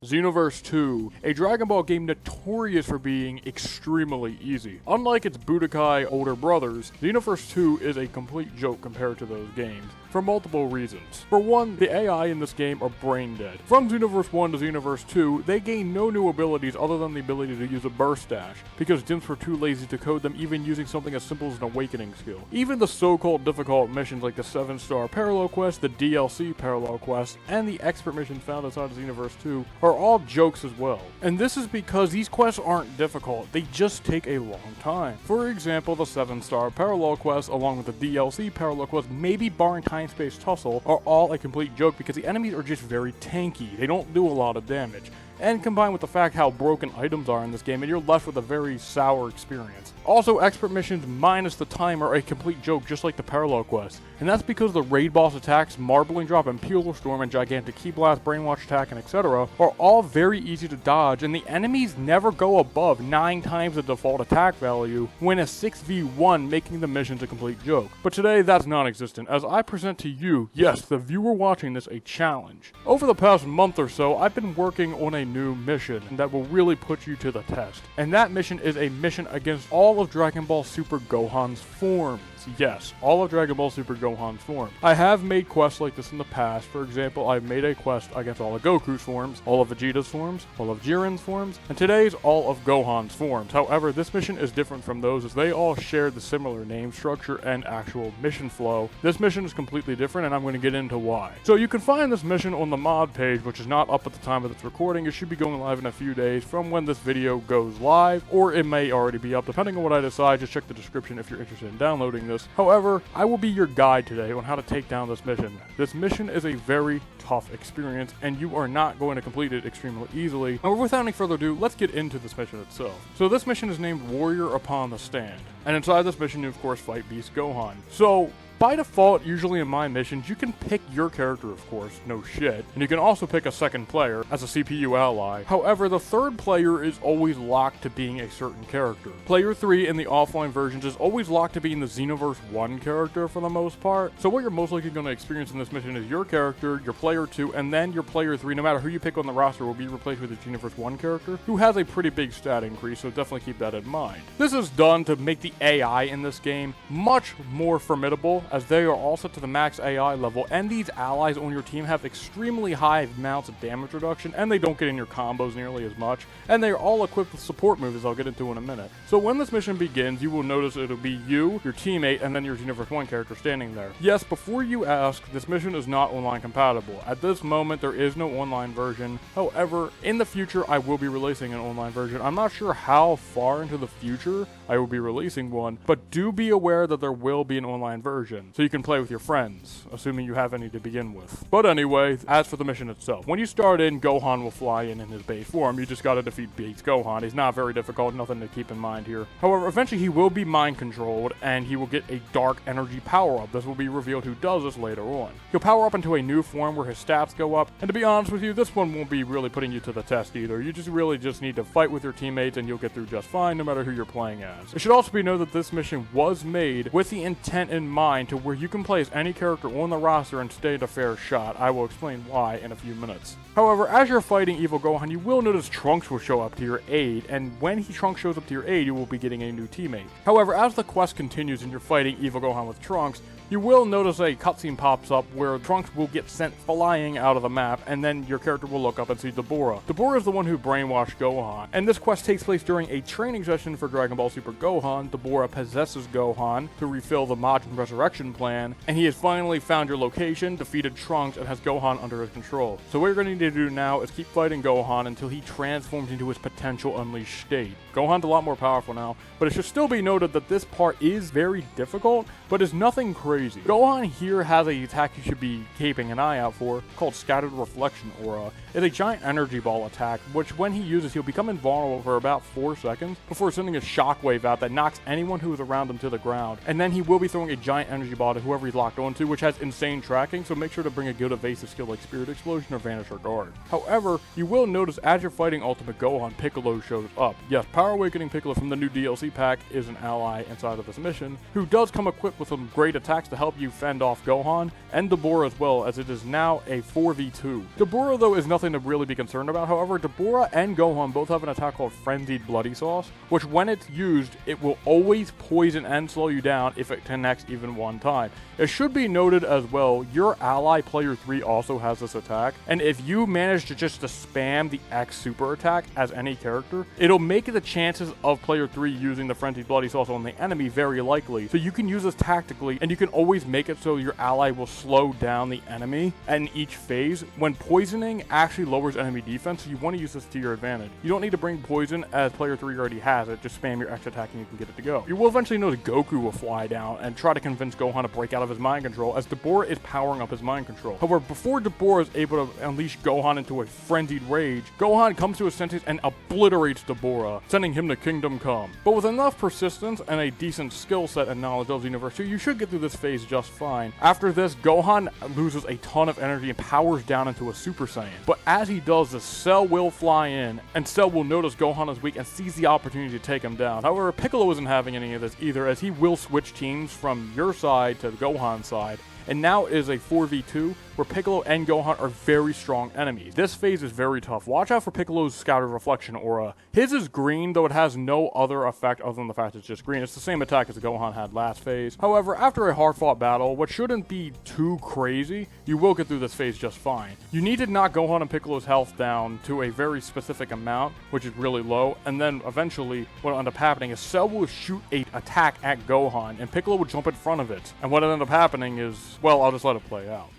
Xenoverse 2, a Dragon Ball game notorious for being extremely easy. Unlike its Budokai older brothers, Xenoverse 2 is a complete joke compared to those games, for multiple reasons. For one, the AI in this game are brain dead. From Xenoverse 1 to Xenoverse 2, they gain no new abilities other than the ability to use a burst dash, because Dimps were too lazy to code them even using something as simple as an awakening skill. Even the so-called difficult missions like the 7-star parallel quest, the DLC parallel quest, and the expert missions found inside of Xenoverse 2 are all jokes as well. And this is because these quests aren't difficult, they just take a long time. For example, the 7-star parallel quest along with the DLC parallel quest, maybe barring time-space tussle, are all a complete joke because the enemies are just very tanky. They don't do a lot of damage. And combined with the fact how broken items are in this game, and you're left with a very sour experience. Also, expert missions minus the time are a complete joke just like the parallel quest, and that's because the raid boss attacks, Marbling Drop, Imperial Storm, and Gigantic Ki Blast, Brainwash Attack, and etc. are all very easy to dodge, and the enemies never go above 9 times the default attack value when a 6v1, making the missions a complete joke. But today, that's non-existent, as I present to you, yes, the viewer watching this, a challenge. Over the past month or so, I've been working on a new mission that will really put you to the test, and that mission is a mission against all of Dragon Ball Super Gohan's forms. Yes, all of Dragon Ball Super Gohan's forms. I have made quests like this in the past. For example, I've made a quest against all of Goku's forms, all of Vegeta's forms, all of Jiren's forms, and today's all of Gohan's forms. However, this mission is different from those as they all share the similar name structure and actual mission flow. This mission is completely different and I'm going to get into why. So you can find this mission on the mod page, which is not up at the time of this recording. It should be going live in a few days from when this video goes live, or it may already be up depending on what I decide. Just check the description if you're interested in downloading this. However, I will be your guide today on how to take down this mission. This mission is a very tough experience, and you are not going to complete it extremely easily. And without any further ado, let's get into this mission itself. So this mission is named Warrior Upon the Stand, and inside this mission you of course fight Beast Gohan. So by default, usually in my missions, you can pick your character, of course, no shit, and you can also pick a second player as a CPU ally. However, the third player is always locked to being a certain character. Player 3 in the offline versions is always locked to being the Xenoverse 1 character for the most part. So what you're most likely going to experience in this mission is your character, your player 2, and then your player 3, no matter who you pick on the roster, will be replaced with a Xenoverse 1 character, who has a pretty big stat increase, so definitely keep that in mind. This is done to make the AI in this game much more formidable, as they are all set to the max AI level, and these allies on your team have extremely high amounts of damage reduction, and they don't get in your combos nearly as much, and they are all equipped with support moves, as I'll get into in a minute. So when this mission begins, you will notice it'll be you, your teammate, and then your Xenoverse 1 character standing there. Yes, before you ask, this mission is not online compatible. At this moment, there is no online version. However, in the future, I will be releasing an online version. I'm not sure how far into the future I will be releasing one, but do be aware that there will be an online version, so you can play with your friends, assuming you have any to begin with. But anyway, as for the mission itself, when you start in, Gohan will fly in his base form. You just gotta defeat Beast Gohan. He's not very difficult, nothing to keep in mind here. However, eventually he will be mind controlled, and he will get a dark energy power-up. This will be revealed who does this later on. He'll power up into a new form where his stats go up, and to be honest with you, this one won't be really putting you to the test either. You just really need to fight with your teammates, and you'll get through just fine, no matter who you're playing as. It should also be noted that this mission was made with the intent in mind to where you can play as any character on the roster and stand a fair shot. I will explain why in a few minutes. However, as you're fighting Evil Gohan, you will notice Trunks will show up to your aid, and when Trunks shows up to your aid, you will be getting a new teammate. However, as the quest continues and you're fighting Evil Gohan with Trunks, you will notice a cutscene pops up where Trunks will get sent flying out of the map, and then your character will look up and see Dabura. Dabura is the one who brainwashed Gohan, and this quest takes place during a training session for Dragon Ball Super Gohan. Dabura possesses Gohan to refill the Majin Resurrection plan, and he has finally found your location, defeated Trunks, and has Gohan under his control. So what you're going to need to do now is keep fighting Gohan until he transforms into his potential unleashed state. Gohan's a lot more powerful now, but it should still be noted that this part is very difficult, but is nothing crazy. Gohan here has a attack you should be keeping an eye out for, called Scattered Reflection Aura. It's a giant energy ball attack, which when he uses, he'll become invulnerable for about 4 seconds before sending a shockwave out that knocks anyone who is around him to the ground. And then he will be throwing a giant energy ball to whoever he's locked onto, which has insane tracking, so make sure to bring a good evasive skill like Spirit Explosion or Vanish or Guard. hard. However, you will notice as you're fighting Ultimate Gohan, Piccolo shows up. Yes, Power Awakening Piccolo from the new DLC pack is an ally inside of this mission, who does come equipped with some great attacks to help you fend off Gohan, and Dabura as well, as it is now a 4v2. Dabura, though, is nothing to really be concerned about. However, Dabura and Gohan both have an attack called Frenzied Bloody Sauce, which when it's used, it will always poison and slow you down if it connects even one time. It should be noted as well, your ally player 3 also has this attack, and if you manage to just spam the X super attack as any character, it'll make the chances of player 3 using the Frenzied Bloody Sauce on the enemy very likely. So you can use this tactically, and you can always make it so your ally will slow down the enemy in each phase. When poisoning actually lowers enemy defense, so you want to use this to your advantage. You don't need to bring poison as player 3 already has it, just spam your X attack and you can get it to go. You will eventually notice Goku will fly down and try to convince Gohan to break out of his mind control, as Dabura is powering up his mind control. However, before Dabura is able to unleash Gohan into a frenzied rage, Gohan comes to his senses and obliterates Dabura, sending him to Kingdom Come. But with enough persistence and a decent skill set and knowledge of Xenoverse 2, you should get through this phase just fine. After this, Gohan loses a ton of energy and powers down into a Super Saiyan. But as he does this, Cell will fly in, and Cell will notice Gohan is weak and seize the opportunity to take him down. However, Piccolo isn't having any of this either, as he will switch teams from your side to Gohan's side, and now is a 4v2 where Piccolo and Gohan are very strong enemies. This phase is very tough. Watch out for Piccolo's Scattered Reflection aura. His is green, though it has no other effect other than the fact it's just green. It's the same attack as Gohan had last phase. However, after a hard-fought battle, what shouldn't be too crazy, you will get through this phase just fine. You need to knock Gohan and Piccolo's health down to a very specific amount, which is really low, and then eventually what will end up happening is Cell will shoot an attack at Gohan, and Piccolo will jump in front of it. And what will end up happening is, well, I'll just let it play out.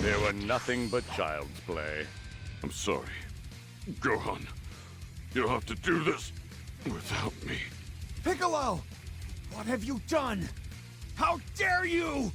They were nothing but child's play. I'm sorry. Gohan, you'll have to do this without me. Piccolo! What have you done? How dare you!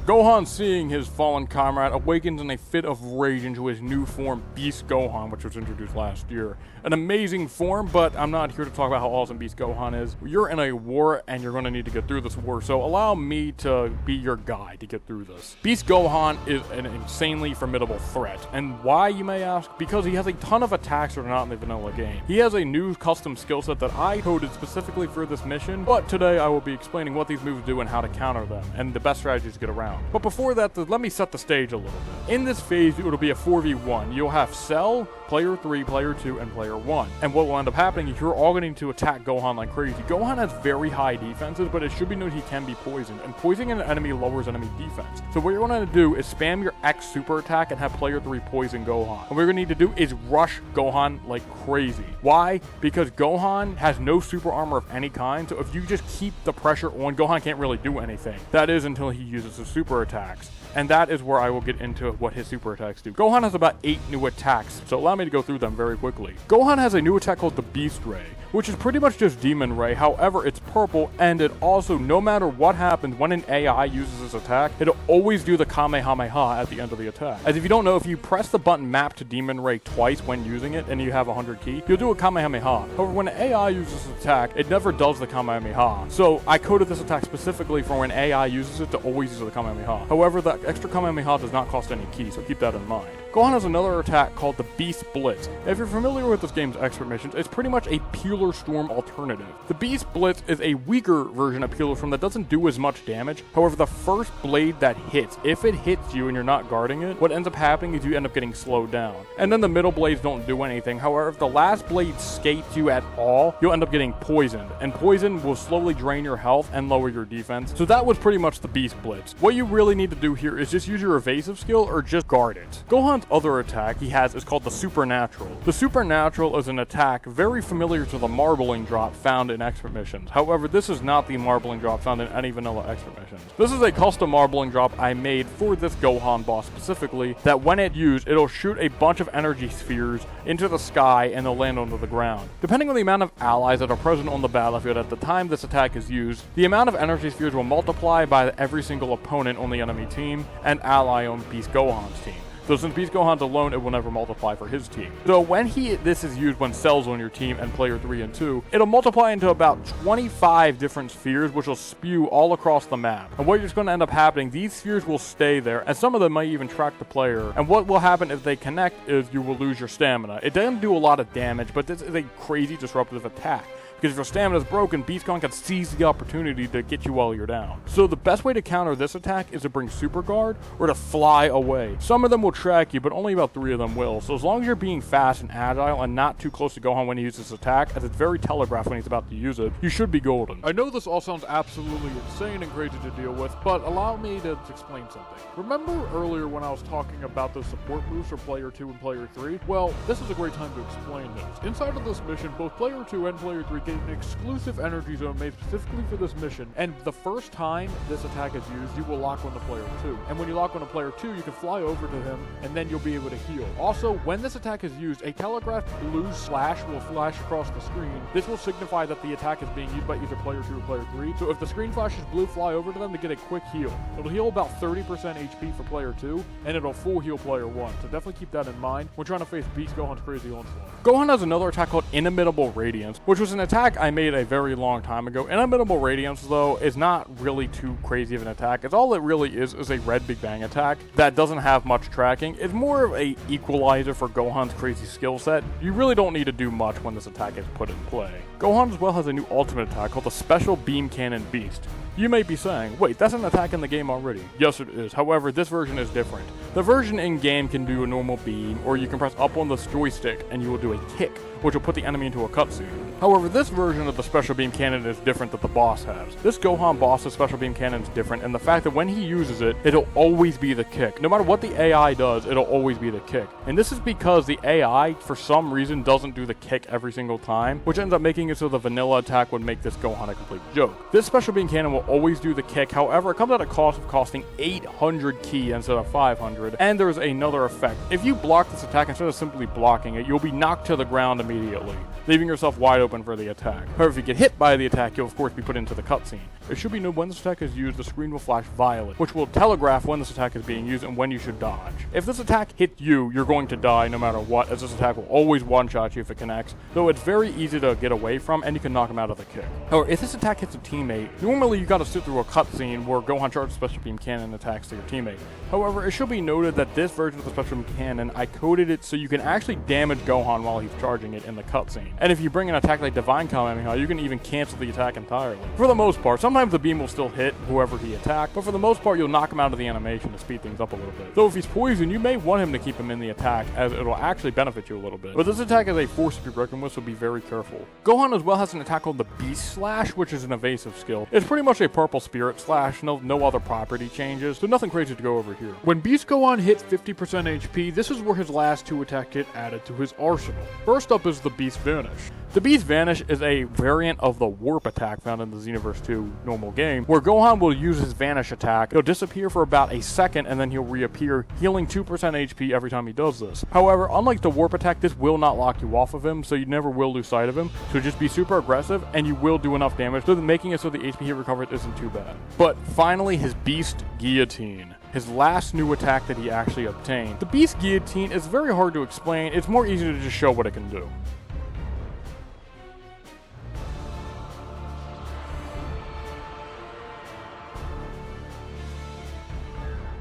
Gohan, seeing his fallen comrade, awakens in a fit of rage into his new form, Beast Gohan, which was introduced last year. An amazing form, but I'm not here to talk about how awesome Beast Gohan is. You're in a war, and you're going to need to get through this war, so allow me to be your guide to get through this. Beast Gohan is an insanely formidable threat, and why, you may ask? Because he has a ton of attacks that are not in the vanilla game. He has a new custom skill set that I coded specifically for this mission, but today I will be explaining what these moves do and how to counter them, and the best strategies to get around. But before that, let me set the stage a little bit. In this phase, it will be a 4v1. You'll have Cell, player 3, player 2, and player 1. And what will end up happening is you're all going to attack Gohan like crazy. Gohan has very high defenses, but it should be noted he can be poisoned. And poisoning an enemy lowers enemy defense. So what you're going to do is spam your X super attack and have player 3 poison Gohan. And what you're going to need to do is rush Gohan like crazy. Why? Because Gohan has no super armor of any kind, so if you just keep the pressure on, Gohan can't really do anything. That is until he uses his super attacks. And that is where I will get into what his super attacks do. Gohan has about 8 new attacks, so allow me to go through them very quickly. Gohan has a new attack called the Beast Ray, which is pretty much just Demon Ray. However, it's purple, and it also, no matter what happens, when an AI uses this attack, it'll always do the Kamehameha at the end of the attack. As if you don't know, if you press the button map to Demon Ray twice when using it, and you have 100 ki, you'll do a Kamehameha. However, when an AI uses this attack, it never does the Kamehameha. So I coded this attack specifically for when AI uses it to always use the Kamehameha. However, the extra Kamehameha does not cost any ki, so keep that in mind. Gohan has another attack called the Beast Blitz. If you're familiar with this game's expert missions, it's pretty much a Peeler Storm alternative. The Beast Blitz is a weaker version of Peeler Storm that doesn't do as much damage. However, the first blade that hits, if it hits you and you're not guarding it, what ends up happening is you end up getting slowed down. And then the middle blades don't do anything. However, if the last blade skates you at all, you'll end up getting poisoned. And poison will slowly drain your health and lower your defense. So that was pretty much the Beast Blitz. What you really need to do here is just use your evasive skill or just guard it. Gohan's other attack he has is called the Supernatural. The Supernatural is an attack very familiar to the Marbling Drop found in expert missions. However, this is not the Marbling Drop found in any vanilla expert missions. This is a custom Marbling Drop I made for this Gohan boss specifically, that when it used, it'll shoot a bunch of energy spheres into the sky and they'll land onto the ground. Depending on the amount of allies that are present on the battlefield at the time this attack is used, the amount of energy spheres will multiply by every single opponent on the enemy team and ally on Beast Gohan's team. So since Beast Gohan's alone, it will never multiply for his team. So when this is used when Cell's on your team and player 3 and 2, it'll multiply into about 25 different spheres, which will spew all across the map. And what is going to end up happening, these spheres will stay there, and some of them might even track the player. And what will happen if they connect is you will lose your stamina. It doesn't do a lot of damage, but this is a crazy disruptive attack. Because if your stamina is broken, Beast Gohan can seize the opportunity to get you while you're down. So the best way to counter this attack is to bring Super Guard or to fly away. Some of them will track you, but only about 3 of them will. So as long as you're being fast and agile and not too close to Gohan when he uses this attack, as it's very telegraphed when he's about to use it, you should be golden. I know this all sounds absolutely insane and crazy to deal with, but allow me to explain something. Remember earlier when I was talking about the support moves for player 2 and player 3? Well, this is a great time to explain this. Inside of this mission, both player 2 and player 3 get an exclusive energy zone made specifically for this mission, and the first time this attack is used, you will lock on to player 2. And when you lock on to player 2, you can fly over to him, and then you'll be able to heal. Also, when this attack is used, a telegraphed blue slash will flash across the screen. This will signify that the attack is being used by either player 2 or player 3. So if the screen flashes blue, fly over to them to get a quick heal. It'll heal about 30% HP for player 2, and it'll full heal player 1. So definitely keep that in mind when trying to face Beast Gohan's crazy onslaught. Gohan has another attack called Inimitable Radiance, which was an attack I made a very long time ago. Inimitable Radiance, though, is not really too crazy of an attack. It's all it really is a red Big Bang attack that doesn't have much tracking. It's more of a equalizer for Gohan's crazy skill set. You really don't need to do much when this attack is put in play. Gohan as well has a new ultimate attack called the Special Beam Cannon Beast. You may be saying, wait, that's an attack in the game already. Yes, it is. However, this version is different. The version in-game can do a normal beam, or you can press up on the joystick and you will do a kick, which will put the enemy into a cutscene. However, this version of the Special Beam Cannon is different that the boss has. This Gohan boss's Special Beam Cannon is different in the fact that when he uses it, it'll always be the kick. No matter what the AI does, it'll always be the kick. And this is because the AI, for some reason, doesn't do the kick every single time, which ends up making it so the vanilla attack would make this Gohan a complete joke. This Special Beam Cannon will always do the kick, however, it comes at a cost of costing 800 ki instead of 500, and there's another effect. If you block this attack instead of simply blocking it, you'll be knocked to the ground immediately, leaving yourself wide open for the attack. However, if you get hit by the attack, you'll of course be put into the cutscene. It should be known when this attack is used, the screen will flash violet, which will telegraph when this attack is being used and when you should dodge. If this attack hits you, you're going to die no matter what, as this attack will always one-shot you if it connects, though it's very easy to get away from and you can knock him out of the kick. However, if this attack hits a teammate, normally you gotta sit through a cutscene where Gohan charges Special Beam Cannon attacks to your teammate. However, it should be noted that this version of the Special Beam Cannon, I coded it so you can actually damage Gohan while he's charging it in the cutscene. And if you bring an attack like Divine Kamehameha, you can even cancel the attack entirely. For the most part, sometimes the beam will still hit whoever he attacked, but for the most part, you'll knock him out of the animation to speed things up a little bit. Though if he's poisoned, you may want him to keep him in the attack, as it'll actually benefit you a little bit. But this attack is a force to be reckoned with, so be very careful. Gohan as well has an attack called the Beast Slash, which is an evasive skill. It's pretty much a purple spirit slash, no other property changes, so nothing crazy to go over here. When Beast Gohan hits 50% HP, this is where his last 2 attacks get added to his arsenal. First up is the Beast Vanish. The Beast Vanish is a variant of the Warp attack found in the Xenoverse 2 normal game, where Gohan will use his Vanish attack. He'll disappear for about a second and then he'll reappear, healing 2% HP every time he does this. However, unlike the Warp attack, this will not lock you off of him, so you never will lose sight of him. So just be super aggressive and you will do enough damage, so that making it so the HP he recovers isn't too bad. But finally, his Beast Guillotine. His last new attack that he actually obtained. The Beast Guillotine is very hard to explain, it's more easy to just show what it can do.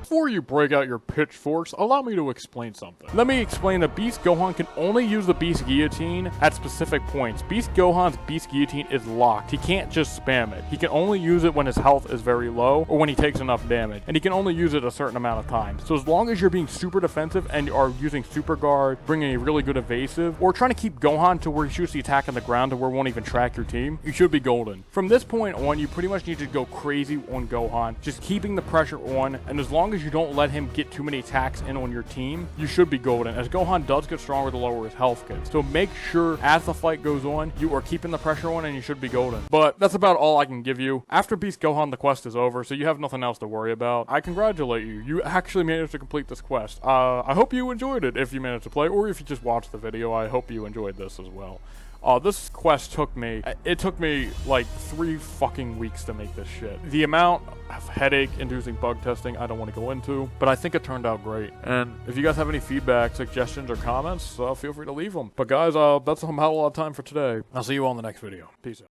Before you break out your pitchforks, allow me to explain something. Let me explain that Beast Gohan can only use the Beast Guillotine at specific points. Beast Gohan's Beast Guillotine is locked. He can't just spam it. He can only use it when his health is very low or when he takes enough damage. And he can only use it a certain amount of times. So as long as you're being super defensive and you are using Super Guard, bringing a really good evasive, or trying to keep Gohan to where he shoots the attack on the ground to where it won't even track your team, you should be golden. From this point on, you pretty much need to go crazy on Gohan, just keeping the pressure on, and as long as you don't let him get too many attacks in on your team, you should be golden, as Gohan does get stronger the lower his health gets. So make sure as the fight goes on, you are keeping the pressure on and you should be golden. But that's about all I can give you. After Beast Gohan, the quest is over, so you have nothing else to worry about. I congratulate you. You actually managed to complete this quest. I hope you enjoyed it if you managed to play, or if you just watched the video, I hope you enjoyed this as well. This quest took me like 3 fucking weeks to make this shit. The amount of headache-inducing bug testing I don't want to go into, but I think it turned out great. And if you guys have any feedback, suggestions, or comments, feel free to leave them. But guys, that's about all I have time for today. I'll see you all in the next video. Peace out.